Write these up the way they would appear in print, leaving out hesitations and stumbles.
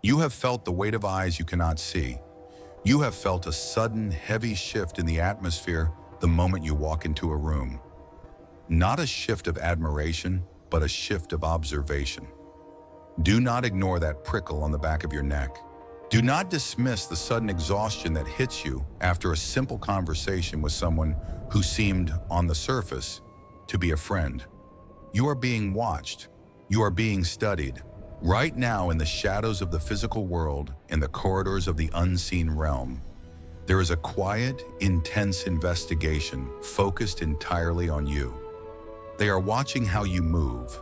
You have felt the weight of eyes you cannot see. You have felt a sudden, heavy shift in the atmosphere the moment you walk into a room. Not a shift of admiration, but a shift of observation. Do not ignore that prickle on the back of your neck. Do not dismiss the sudden exhaustion that hits you after a simple conversation with someone who seemed, on the surface, to be a friend. You are being watched. You are being studied. Right now, in the shadows of the physical world, in the corridors of the unseen realm, there is a quiet, intense investigation focused entirely on you. They are watching how you move.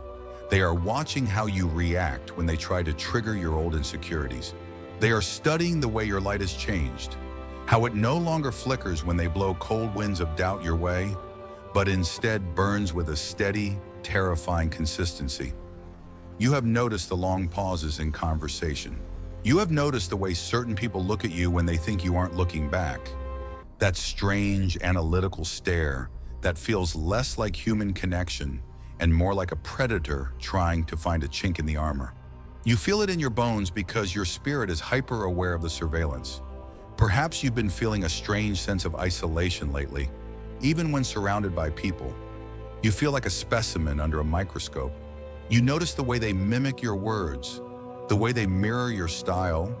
They are watching how you react when they try to trigger your old insecurities. They are studying the way your light has changed, how it no longer flickers when they blow cold winds of doubt your way, but instead burns with a steady, terrifying consistency. You have noticed the long pauses in conversation. You have noticed the way certain people look at you when they think you aren't looking back. That strange, analytical stare that feels less like human connection and more like a predator trying to find a chink in the armor. You feel it in your bones because your spirit is hyper-aware of the surveillance. Perhaps you've been feeling a strange sense of isolation lately, even when surrounded by people. You feel like a specimen under a microscope. You notice the way they mimic your words, the way they mirror your style,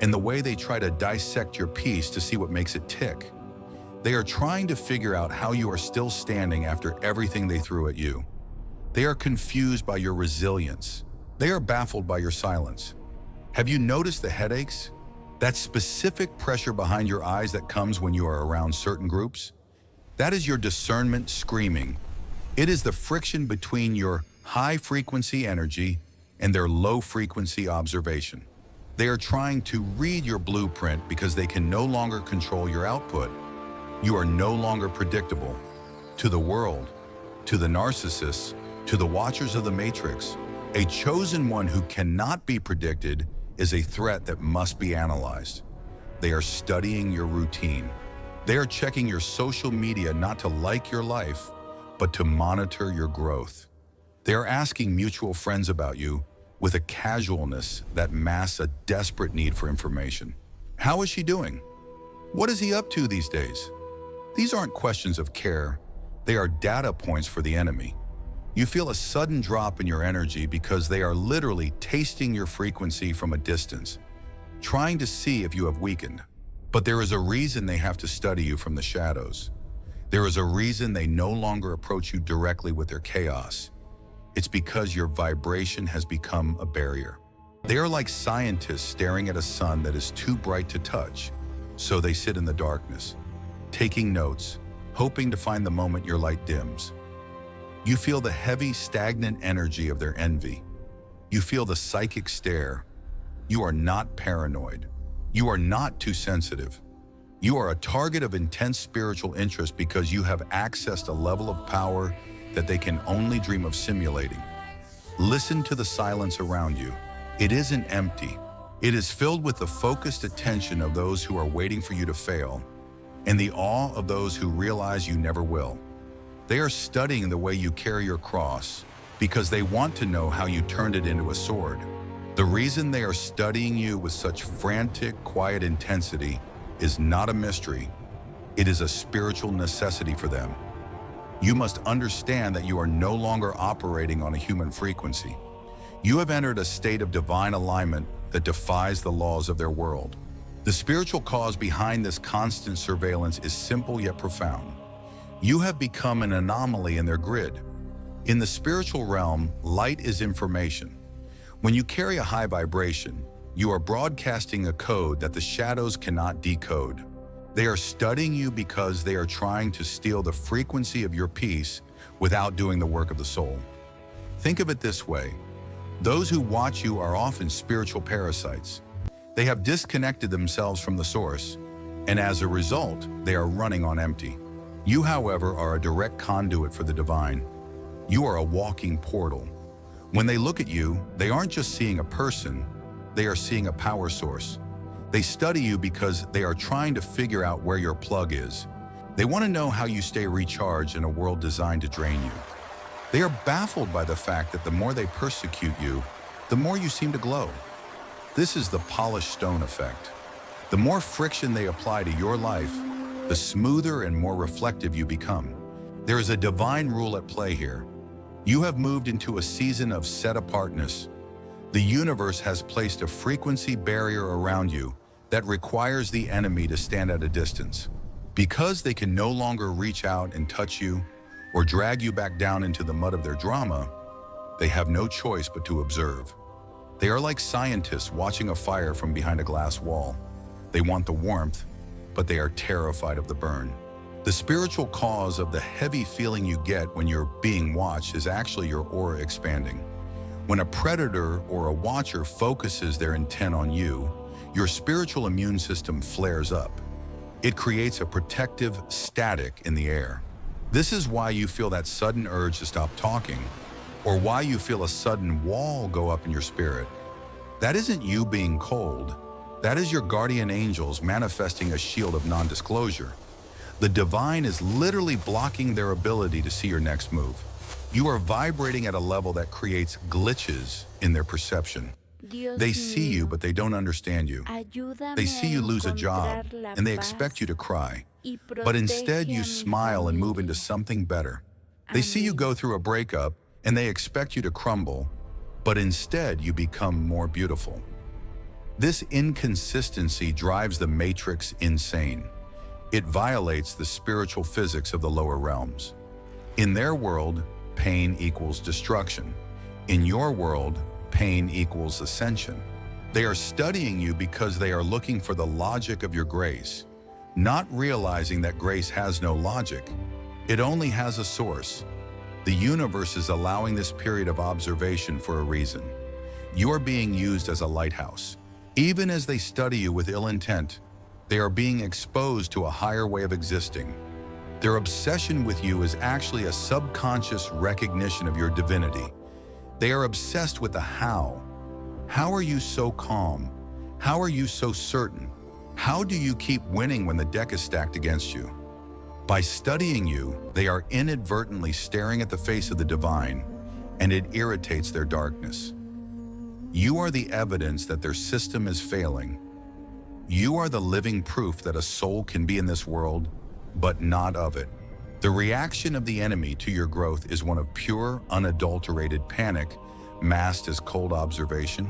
and the way they try to dissect your piece to see what makes it tick. They are trying to figure out how you are still standing after everything they threw at you. They are confused by your resilience. They are baffled by your silence. Have you noticed the headaches? That specific pressure behind your eyes that comes when you are around certain groups? That is your discernment screaming. It is the friction between your high-frequency energy and their low-frequency observation. They are trying to read your blueprint because they can no longer control your output. You are no longer predictable. To the world, to the narcissists, to the watchers of the matrix, a chosen one who cannot be predicted is a threat that must be analyzed. They are studying your routine. They are checking your social media not to like your life, but to monitor your growth. They are asking mutual friends about you with a casualness that masks a desperate need for information. How is she doing? What is he up to these days? These aren't questions of care. They are data points for the enemy. You feel a sudden drop in your energy because they are literally tasting your frequency from a distance, trying to see if you have weakened. But there is a reason they have to study you from the shadows. There is a reason they no longer approach you directly with their chaos. It's because your vibration has become a barrier. They are like scientists staring at a sun that is too bright to touch, so they sit in the darkness, taking notes, hoping to find the moment your light dims. You feel the heavy, stagnant energy of their envy. You feel the psychic stare. You are not paranoid. You are not too sensitive. You are a target of intense spiritual interest because you have accessed a level of power that they can only dream of simulating. Listen to the silence around you. It isn't empty. It is filled with the focused attention of those who are waiting for you to fail, and the awe of those who realize you never will. They are studying the way you carry your cross because they want to know how you turned it into a sword. The reason they are studying you with such frantic, quiet intensity is not a mystery. It is a spiritual necessity for them. You must understand that you are no longer operating on a human frequency. You have entered a state of divine alignment that defies the laws of their world. The spiritual cause behind this constant surveillance is simple yet profound. You have become an anomaly in their grid. In the spiritual realm, light is information. When you carry a high vibration, you are broadcasting a code that the shadows cannot decode. They are studying you because they are trying to steal the frequency of your peace without doing the work of the soul. Think of it this way. Those who watch you are often spiritual parasites. They have disconnected themselves from the source, and as a result, they are running on empty. You, however, are a direct conduit for the divine. You are a walking portal. When they look at you, they aren't just seeing a person, they are seeing a power source. They study you because they are trying to figure out where your plug is. They want to know how you stay recharged in a world designed to drain you. They are baffled by the fact that the more they persecute you, the more you seem to glow. This is the polished stone effect. The more friction they apply to your life, the smoother and more reflective you become. There is a divine rule at play here. You have moved into a season of set-apartness. The universe has placed a frequency barrier around you that requires the enemy to stand at a distance. Because they can no longer reach out and touch you or drag you back down into the mud of their drama, they have no choice but to observe. They are like scientists watching a fire from behind a glass wall. They want the warmth, but they are terrified of the burn. The spiritual cause of the heavy feeling you get when you're being watched is actually your aura expanding. When a predator or a watcher focuses their intent on you, your spiritual immune system flares up. It creates a protective static in the air. This is why you feel that sudden urge to stop talking, or why you feel a sudden wall go up in your spirit. That isn't you being cold. That is your guardian angels manifesting a shield of non-disclosure. The divine is literally blocking their ability to see your next move. You are vibrating at a level that creates glitches in their perception. They see you, but they don't understand you. They see you lose a job, and they expect you to cry. But instead, you smile and move into something better. They see you go through a breakup, and they expect you to crumble, but instead, you become more beautiful. This inconsistency drives the matrix insane. It violates the spiritual physics of the lower realms. In their world, pain equals destruction. In your world, pain equals ascension. They are studying you because they are looking for the logic of your grace, not realizing that grace has no logic. It only has a source. The universe is allowing this period of observation for a reason. You are being used as a lighthouse. Even as they study you with ill intent, they are being exposed to a higher way of existing. Their obsession with you is actually a subconscious recognition of your divinity. They are obsessed with the how. How are you so calm? How are you so certain? How do you keep winning when the deck is stacked against you? By studying you, they are inadvertently staring at the face of the divine, and it irritates their darkness. You are the evidence that their system is failing. You are the living proof that a soul can be in this world, but not of it. The reaction of the enemy to your growth is one of pure, unadulterated panic, masked as cold observation.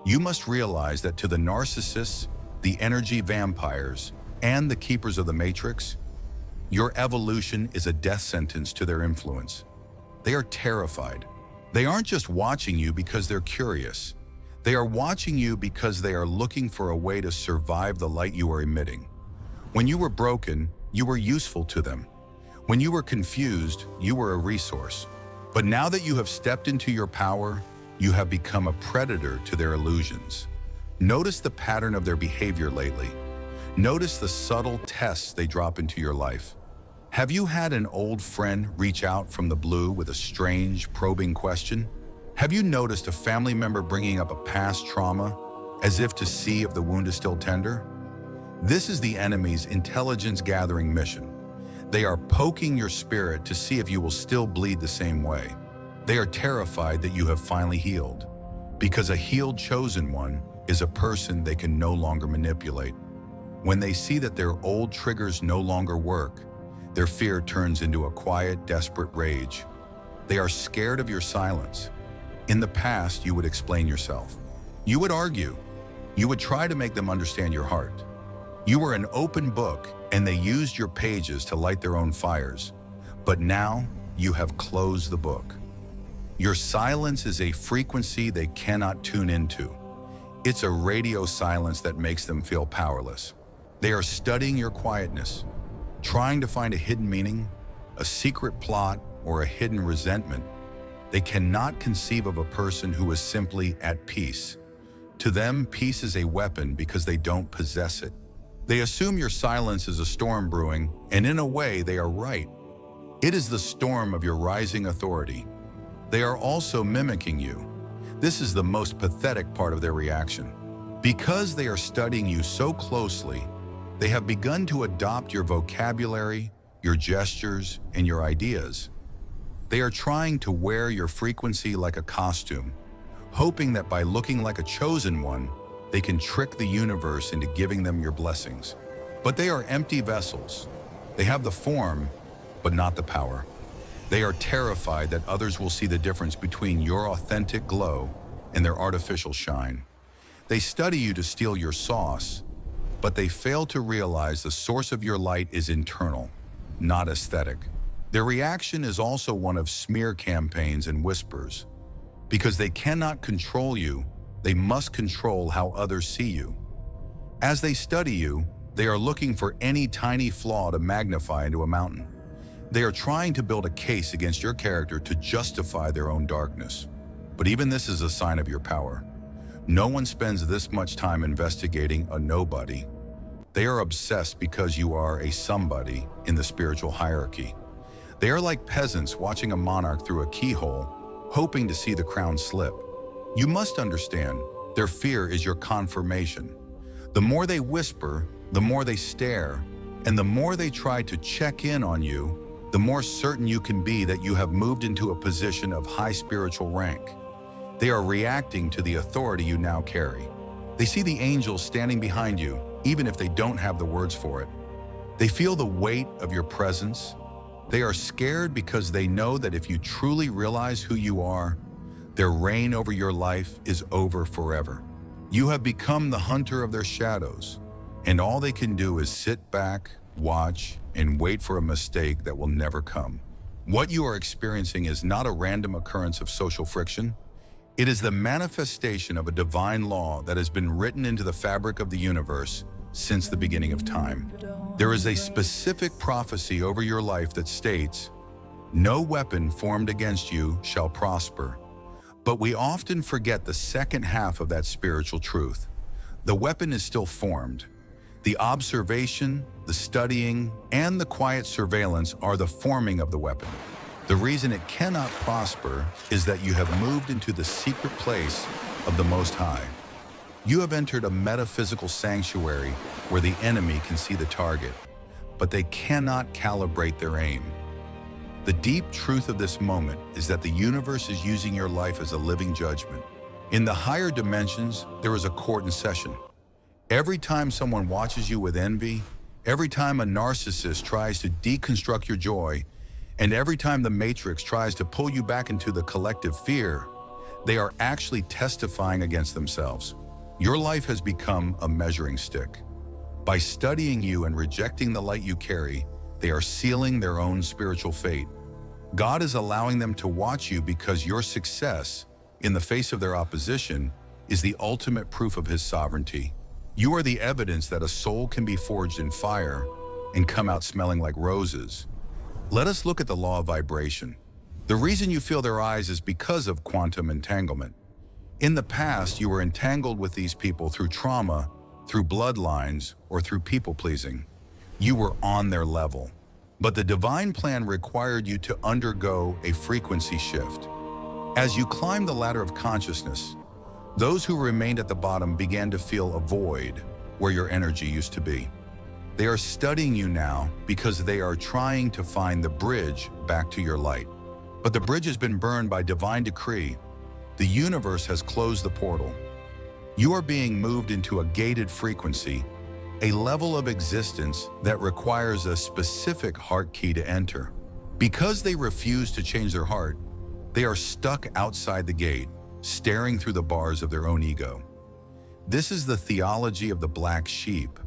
You must realize that to the narcissists, the energy vampires, and the keepers of the matrix, your evolution is a death sentence to their influence. They are terrified. They aren't just watching you because they're curious. They are watching you because they are looking for a way to survive the light you are emitting. When you were broken, you were useful to them. When you were confused, you were a resource. But now that you have stepped into your power, you have become a predator to their illusions. Notice the pattern of their behavior lately. Notice the subtle tests they drop into your life. Have you had an old friend reach out from the blue with a strange, probing question? Have you noticed a family member bringing up a past trauma, as if to see if the wound is still tender? This is the enemy's intelligence-gathering mission. They are poking your spirit to see if you will still bleed the same way. They are terrified that you have finally healed, because a healed chosen one is a person they can no longer manipulate. When they see that their old triggers no longer work, their fear turns into a quiet, desperate rage. They are scared of your silence. In the past, you would explain yourself. You would argue. You would try to make them understand your heart. You were an open book, and they used your pages to light their own fires. But now, you have closed the book. Your silence is a frequency they cannot tune into. It's a radio silence that makes them feel powerless. They are studying your quietness, trying to find a hidden meaning, a secret plot, or a hidden resentment. They cannot conceive of a person who is simply at peace. To them, peace is a weapon because they don't possess it. They assume your silence is a storm brewing, and in a way, they are right. It is the storm of your rising authority. They are also mimicking you. This is the most pathetic part of their reaction. Because they are studying you so closely, they have begun to adopt your vocabulary, your gestures, and your ideas. They are trying to wear your frequency like a costume, hoping that by looking like a chosen one, they can trick the universe into giving them your blessings. But they are empty vessels. They have the form, but not the power. They are terrified that others will see the difference between your authentic glow and their artificial shine. They study you to steal your sauce, but they fail to realize the source of your light is internal, not aesthetic. Their reaction is also one of smear campaigns and whispers. Because they cannot control you, they must control how others see you. As they study you, they are looking for any tiny flaw to magnify into a mountain. They are trying to build a case against your character to justify their own darkness. But even this is a sign of your power. No one spends this much time investigating a nobody. They are obsessed because you are a somebody in the spiritual hierarchy. They are like peasants watching a monarch through a keyhole, hoping to see the crown slip. You must understand, their fear is your confirmation. The more they whisper, the more they stare, and the more they try to check in on you, the more certain you can be that you have moved into a position of high spiritual rank. They are reacting to the authority you now carry. They see the angels standing behind you, even if they don't have the words for it. They feel the weight of your presence. They are scared because they know that if you truly realize who you are, their reign over your life is over forever. You have become the hunter of their shadows, and all they can do is sit back, watch, and wait for a mistake that will never come. What you are experiencing is not a random occurrence of social friction. It is the manifestation of a divine law that has been written into the fabric of the universe since the beginning of time. There is a specific prophecy over your life that states, "No weapon formed against you shall prosper." But we often forget the second half of that spiritual truth. The weapon is still formed. The observation, the studying, and the quiet surveillance are the forming of the weapon. The reason it cannot prosper is that you have moved into the secret place of the Most High. You have entered a metaphysical sanctuary where the enemy can see the target, but they cannot calibrate their aim. The deep truth of this moment is that the universe is using your life as a living judgment. In the higher dimensions, there is a court in session. Every time someone watches you with envy, every time a narcissist tries to deconstruct your joy, and every time the Matrix tries to pull you back into the collective fear, they are actually testifying against themselves. Your life has become a measuring stick. By studying you and rejecting the light you carry, they are sealing their own spiritual fate. God is allowing them to watch you because your success, in the face of their opposition, is the ultimate proof of His sovereignty. You are the evidence that a soul can be forged in fire and come out smelling like roses. Let us look at the law of vibration. The reason you feel their eyes is because of quantum entanglement. In the past, you were entangled with these people through trauma, through bloodlines, or through people-pleasing. You were on their level. But the divine plan required you to undergo a frequency shift. As you climbed the ladder of consciousness, those who remained at the bottom began to feel a void where your energy used to be. They are studying you now because they are trying to find the bridge back to your light. But the bridge has been burned by divine decree. The universe has closed the portal. You are being moved into a gated frequency, a level of existence that requires a specific heart key to enter. Because they refuse to change their heart, they are stuck outside the gate, staring through the bars of their own ego. This is the theology of the black sheep.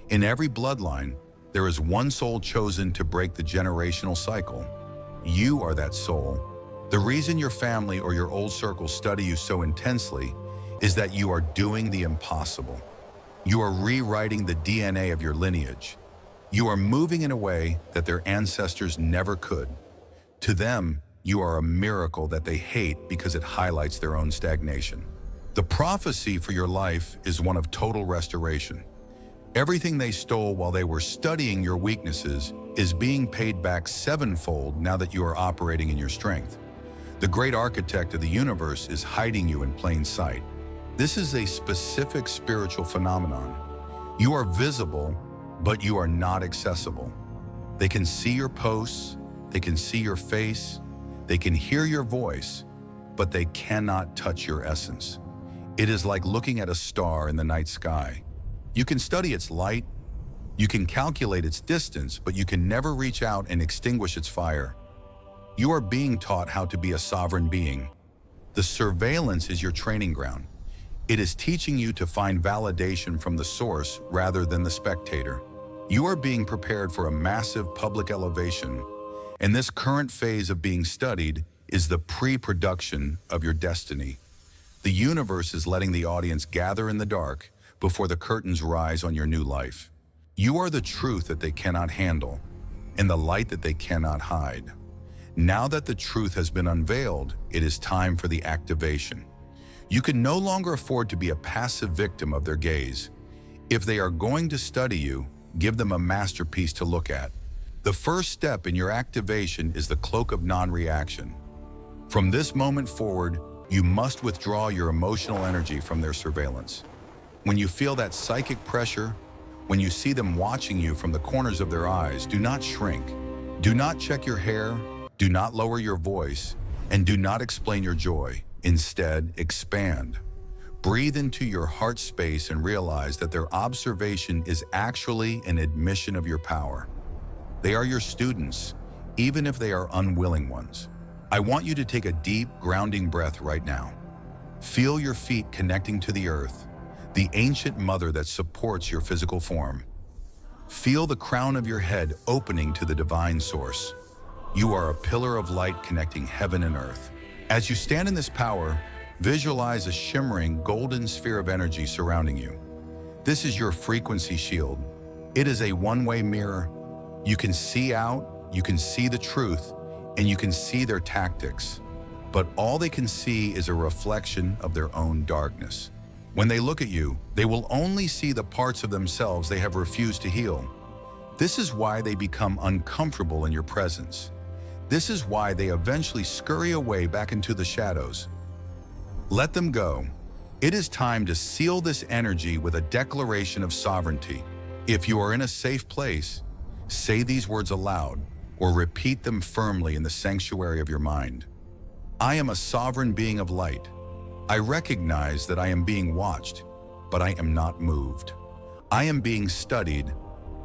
In every bloodline, there is one soul chosen to break the generational cycle. You are that soul. The reason your family or your old circle study you so intensely is that you are doing the impossible. You are rewriting the DNA of your lineage. You are moving in a way that their ancestors never could. To them, you are a miracle that they hate because it highlights their own stagnation. The prophecy for your life is one of total restoration. Everything they stole while they were studying your weaknesses is being paid back sevenfold now that you are operating in your strength. The great architect of the universe is hiding you in plain sight. This is a specific spiritual phenomenon. You are visible, but you are not accessible. They can see your posts, they can see your face, they can hear your voice, but they cannot touch your essence. It is like looking at a star in the night sky. You can study its light, you can calculate its distance, but you can never reach out and extinguish its fire. You are being taught how to be a sovereign being. The surveillance is your training ground. It is teaching you to find validation from the source rather than the spectator. You are being prepared for a massive public elevation, and this current phase of being studied is the pre-production of your destiny. The universe is letting the audience gather in the dark before the curtains rise on your new life. You are the truth that they cannot handle, and the light that they cannot hide. Now that the truth has been unveiled, it is time for the activation. You can no longer afford to be a passive victim of their gaze. If they are going to study you, give them a masterpiece to look at. The first step in your activation is the cloak of non-reaction. From this moment forward, you must withdraw your emotional energy from their surveillance. When you feel that psychic pressure, when you see them watching you from the corners of their eyes, do not shrink. Do not check your hair, do not lower your voice, and do not explain your joy. Instead, expand. Breathe into your heart space and realize that their observation is actually an admission of your power. They are your students, even if they are unwilling ones. I want you to take a deep, grounding breath right now. Feel your feet connecting to the earth, the ancient mother that supports your physical form. Feel the crown of your head opening to the divine source. You are a pillar of light connecting heaven and earth. As you stand in this power, visualize a shimmering golden sphere of energy surrounding you. This is your frequency shield. It is a one-way mirror. You can see out, you can see the truth, and you can see their tactics. But all they can see is a reflection of their own darkness. When they look at you, they will only see the parts of themselves they have refused to heal. This is why they become uncomfortable in your presence. This is why they eventually scurry away back into the shadows. Let them go. It is time to seal this energy with a declaration of sovereignty. If you are in a safe place, say these words aloud or repeat them firmly in the sanctuary of your mind. I am a sovereign being of light. I recognize that I am being watched, but I am not moved. I am being studied,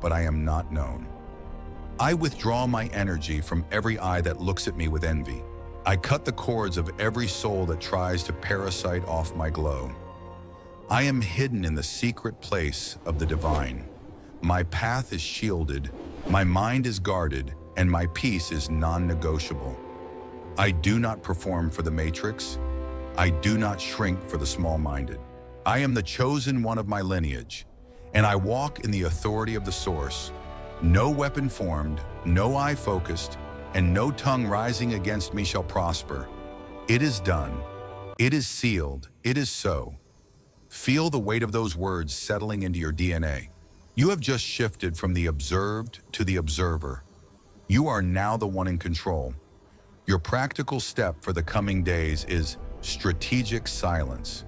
but I am not known. I withdraw my energy from every eye that looks at me with envy. I cut the cords of every soul that tries to parasite off my glow. I am hidden in the secret place of the divine. My path is shielded, my mind is guarded, and my peace is non-negotiable. I do not perform for the matrix. I do not shrink for the small-minded. I am the chosen one of my lineage, and I walk in the authority of the source. No weapon formed, no eye focused, and no tongue rising against me shall prosper. It is done. It is sealed. It is so. Feel the weight of those words settling into your DNA. You have just shifted from the observed to the observer. You are now the one in control. Your practical step for the coming days is strategic silence.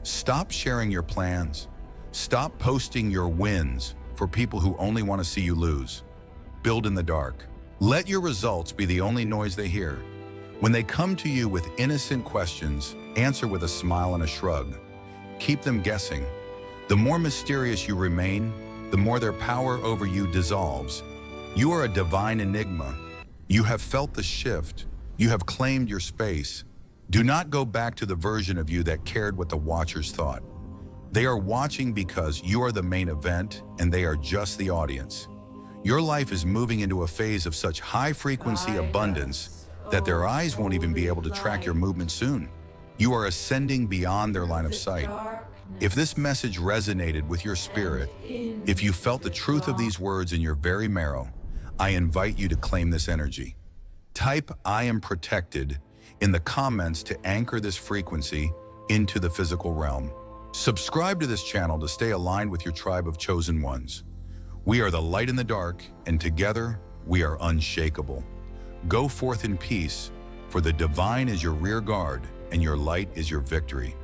Stop sharing your plans. Stop posting your wins for people who only want to see you lose. Build in the dark. Let your results be the only noise they hear. When they come to you with innocent questions, answer with a smile and a shrug. Keep them guessing. The more mysterious you remain, the more their power over you dissolves. You are a divine enigma. You have felt the shift. You have claimed your space. Do not go back to the version of you that cared what the watchers thought. They are watching because you are the main event and they are just the audience. Your life is moving into a phase of such high-frequency abundance that their eyes won't even be able to track your movement soon. You are ascending beyond their line of sight. If this message resonated with your spirit, if you felt the truth of these words in your very marrow, I invite you to claim this energy. Type "I am protected" in the comments to anchor this frequency into the physical realm. Subscribe to this channel to stay aligned with your tribe of chosen ones. We are the light in the dark, and together we are unshakable. Go forth in peace, for the divine is your rear guard and your light is your victory.